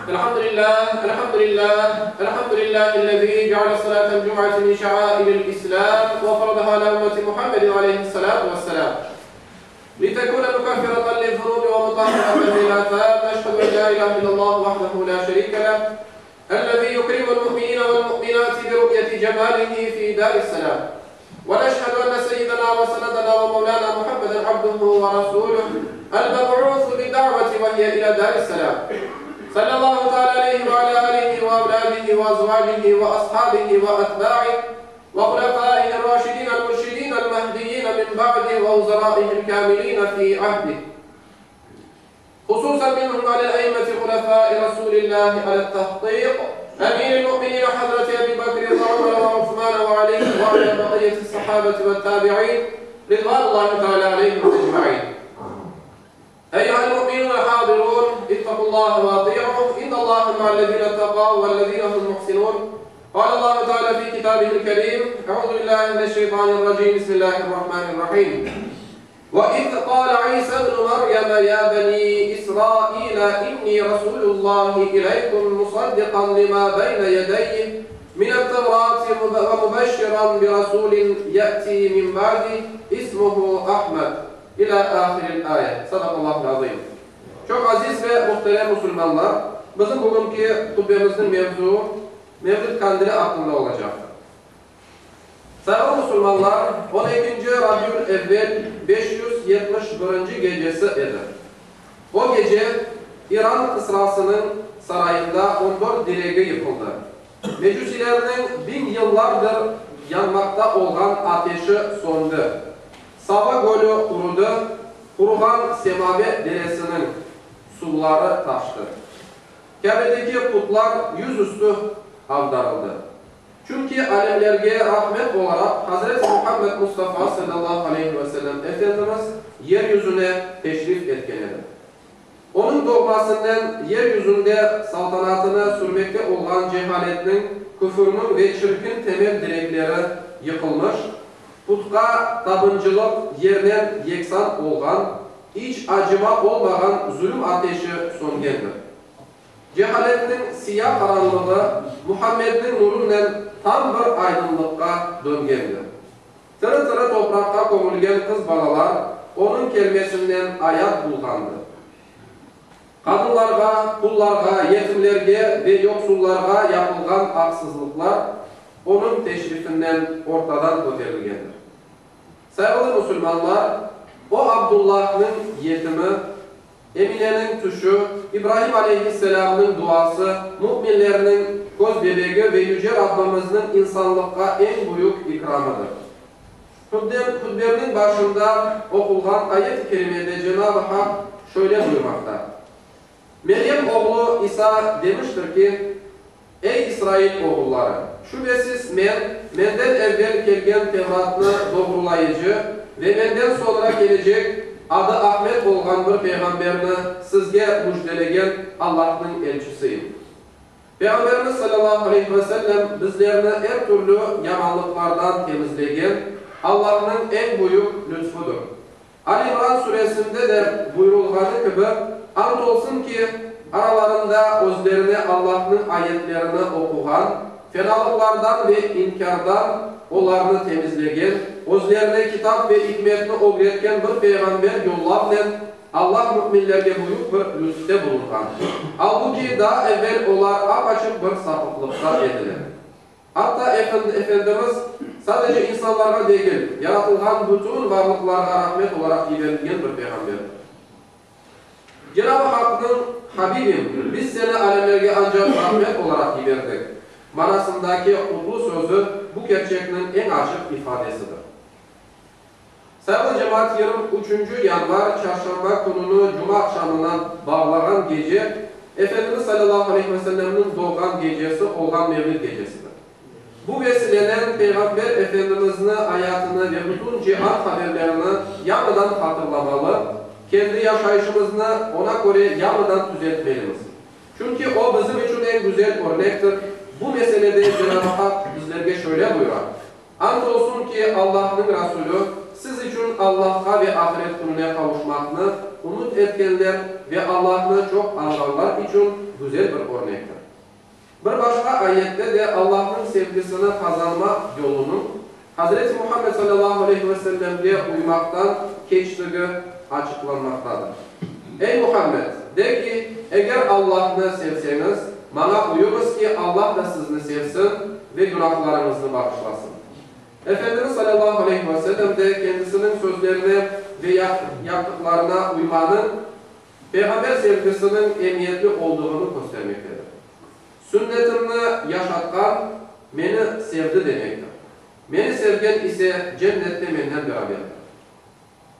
الحمد لله الذي جعل صلاة الجمعة من شعائر الإسلام وفرضها على أمة محمد عليه الصلاة والسلام لتكون مكفرة للذنوب ومطهرة للآثام. أشهد أن لا إله إلا الله وحده لا شريك له الذي يكرم المؤمنين والمؤمنات برؤية جماله في دار السلام. ونشهد أن سيدنا وسندنا ومولانا محمدا عبده ورسوله المبعوث بالدعوة وهي إلى دار السلام. صلى الله تعالى عليه وعلى آله وأولاده وأزواجه وأصحابه وأتباعه وخلفائه الراشدين المرشدين المهديين من بعده ووزرائه الكاملين في عهده، خصوصا منهم على الأئمة خلفاء رسول الله على التحقيق، أمير المؤمنين حضرة أبي بكر وعمر وعثمان وعلي وعلى بقية الصحابة والتابعين رضوان الله تعالى عليهم أجمعين. أيها المؤمنون الحاضرون، اتقوا الله وأطيعوه، إن الله مع الذين اتقوا والذين هم محسنون. قال الله تعالى في كتابه الكريم: أعوذ بالله من الشيطان الرجيم، بسم الله الرحمن الرحيم. وإذ قال عيسى ابن مريم يا بني إسرائيل إني رسول الله إليكم مصدقا لما بين يدي من التوراة ومبشرا برسول يأتي من بعدي اسمه أحمد إلى آخر الآية. Sadakallahu azim. Çok aziz ve muhterem Müslümanlar, bizim bugünkü hutbemizin Mevlid Kandili hakkında olacak. Sayın Müslümanlar, 12. Rabiül Evvel 571. gecesi idi. O gece İran Kısrası'nın sarayında 14 direği yıkıldı. Mecusilerinin 1000 yıllardır yanmakta olan ateşi söndü. Sava Gölü kurudu, kurulan Semabe Deresi'nin suları taştı. Kabe'deki putlar yüzüstü avdarıldı. Çünkü alemlerge rahmet olarak Hazreti Muhammed Mustafa sallallahu aleyhi ve sellem Efendimiz yeryüzüne teşrif etkenedi. Onun doğmasından yeryüzünde saltanatını sürmekte olan cehaletinin, küfürünün ve çirkin temel direkleri yıkılmış, putka tapıncılık yerden yeksan olan, hiç acıma olmayan zulüm ateşi söngendir. Cehaletinin siyah karanlığı Muhammed'in nurundan tam bir aydınlıkka döngendir. Tırı tırı toprakta gömülgen kız balalar onun kelimesinden hayat bulgandı. Kadınlarga, kullarga, yetimlerge ve yoksullarga yapılgan haksızlıklar onun teşrifinden ortadan göterilgendir. Sayılı Müslümanlar, o Abdullah'ın yetimi, Emine'nin tuşu, İbrahim Aleyhisselam'ın duası, müminlerinin göz bebeği ve Yüce Rabbimizin insanlıkka en büyük ikramıdır. Hutbenin başında okulan ayet-i kerimede Cenab-ı Hak şöyle buyurmakta: Meryem oğlu İsa demiştir ki, ey İsrail oğulları, şüphesiz menden evvel gelgen Tevrat'ını doğrulayıcı ve benden sonra gelecek adı Ahmet olan bir peygamberini sizge müjdelegen Allah'ın elçisiyim. Peygamberimiz sallallahu aleyhi ve sellem bizlerini her türlü yamanlıklardan temizlegen Allah'ın en büyük lütfudur. Ali İmran suresinde de buyurulduğu gibi, andolsun ki aralarında özlerine Allah'ın ayetlerini okuyan, fenalıklardan ve inkardan onlarını temizlegen, özlerine kitap ve hikmetini öğretken bir peygamber yollarla Allah müminlerge büyük bir lütfte bulungan. Halbuki daha evvel onlar apaçık bir sapıklıkta edilir. Hatta Efendimiz sadece insanlara değil, yaratılgan bütün varlıklara rahmet olarak verilgen bir peygamber. Cenab-ı Hakk'ın Habibim, biz seni alemlerge ancak rahmet olarak verdik manasındaki kutlu sözü bu gerçekliğin en açık ifadesidir. Sayılı cemaat 23. yanvar çarşamba gününü cuma akşamına bağlanan gece Efendimiz sallallahu aleyhi ve sellem'in doğan gecesi olan Mevlid gecesidir. Bu vesileden Peygamber Efendimiz'in hayatını ve bütün cihan haberlerini yanıdan hatırlamalı, kendi yaşayışımızını ona göre yanıdan düzeltmeliyiz. Çünkü o bizim için en güzel örnektir. Bu meselede Cenab-ı Hak bizlerge şöyle buyurar: andolsun ki Allah'ın Resulü siz için Allah'a ve ahiret gününe kavuşmakını umut etkenler ve Allah'ını çok anlayanlar için güzel bir örnektir. Bir başka ayette de Allah'ın sevgisini kazanma yolunun Hz. Muhammed sallallahu aleyhi ve sellem'e uymaktan geçtiği açıklanmaktadır. Ey Muhammed! De ki, eğer Allah'ını sevseniz, bana uyunuz ki Allah da sizni sevsin ve günahlarınızı bağışlasın. Efendimiz sallallahu aleyhi ve sellem de kendisinin sözlerine ve yaptıklarına uymanın Peygamber sevgisinin emniyetli olduğunu göstermektedir. Sünnetini yaşatkan beni sevdi demektir. Beni sevgen ise cennette benden beraberdir.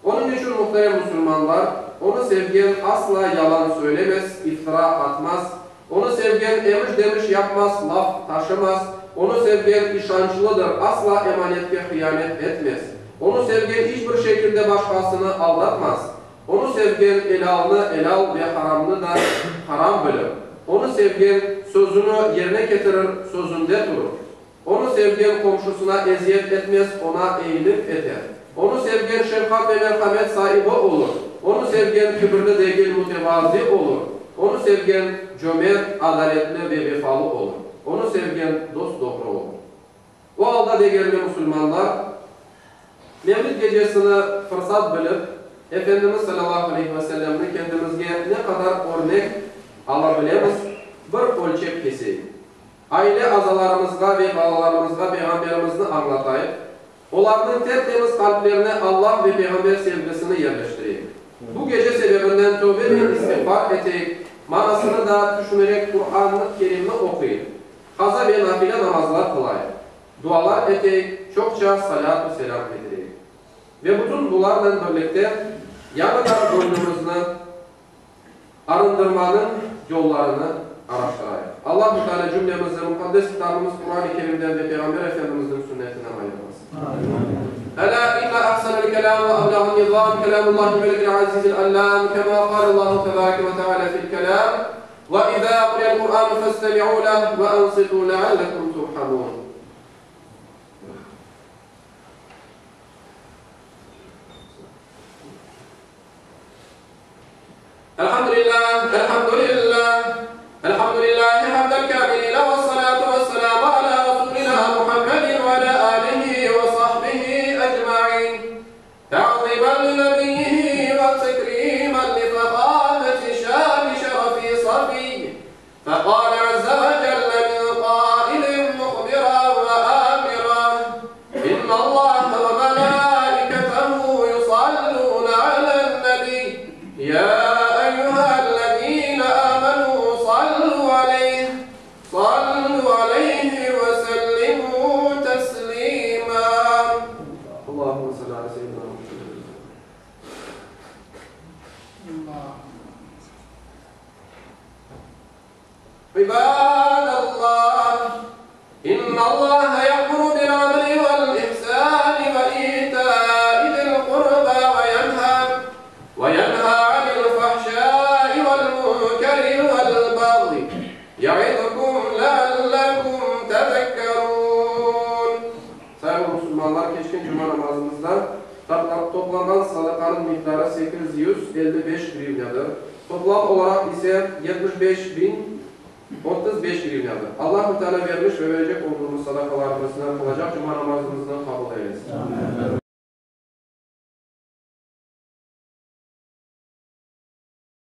Onun için muhterem Müslümanlar, onu sevgen asla yalan söylemez, iftira atmaz. Onu sevgen emiş demiş yapmaz, laf taşımaz. Onu sevgen işançlıdır, asla emanetke hıyanet etmez. Onu sevgen hiçbir şekilde başkasını aldatmaz. Onu sevgen helalını helal ve haramını da haram bilir. Onu sevgen sözünü yerine getirir, sözünde durur. Onu sevgen komşusuna eziyet etmez, ona eğilip eder. Onu sevgen şefkat ve merhamet sahibi olur. Onu sevgen kibirli değil, mütevazi olur. Onu sevgen cömert, adaletli ve vefalı olur. Onu sevgen dost doğru olur. O halde değerli Müslümanlar, Mevlid gecesini fırsat bilip, Efendimiz sallallahu aleyhi ve sellem'in kendimizge ne kadar örnek alabileceğimiz bir ölçek keseyi. Aile azalarımızga ve balalarımızga Peygamberimizni anlatayım. Onların tertemiz kalplerine Allah ve Peygamber sevgisini yerleştireyim. Bu gece sebebinden tövbe ve istiğfar edeyim. Manasını da düşünerek Kur'an-ı Kerim'i okuyun. Kaza ve nafile namazlar kılayım. Dualar edeyim. Çokça salat-ı selam edeyim. Ve bütün bunlarla birlikte yanıdan gönlümüzü arındırmanın yollarını araştırayım. Allah-u Teala cümlemizi mukaddes kitabımız Kur'an-ı Kerim'den ve Peygamber Efendimiz'in sünnetine ayırmasın. Ela inna ahsanel kelam ve ablağın nizam kelamullahi melikil azizil allam kema kâlallahu tebâke ve teâlâ fil kelam ve izâ kuriyel Kur'an festemi'û leh ve ansitû leallekum turhamûn. Elhamdülillah, elhamdülillah, elhamdülillahi hamdel kâmilîne ve salatu ve selamu ala Resulina Muhammedin ve ala alihi ve sahbihi ecma'in. Ta'zimen li nebiyyihi ve tekrimen li fekâmeti şâbi şerefi safi. Fekâle azze ve celle min qâilin muhbiran ve âmiran. İnna Allah ve melâiketehu yusallûne alen nebi. Ya عباد الله إن الله يأمر بالعدل والإحسان وإيتاء ذي القربى وينهى عن الفحشاء والمنكر والبغي يعظكم لعلكم تذكرون. Sayın Müslümanlar, geçen cuma namazımızda toplanan sadakanın miktarı 855 grivnadır. Toplam olarak ise 75.035 grivnadır. Allah-u Teala vermiş ve verecek olduğumuz sadakalarımızdan kılacak cuma namazımızdan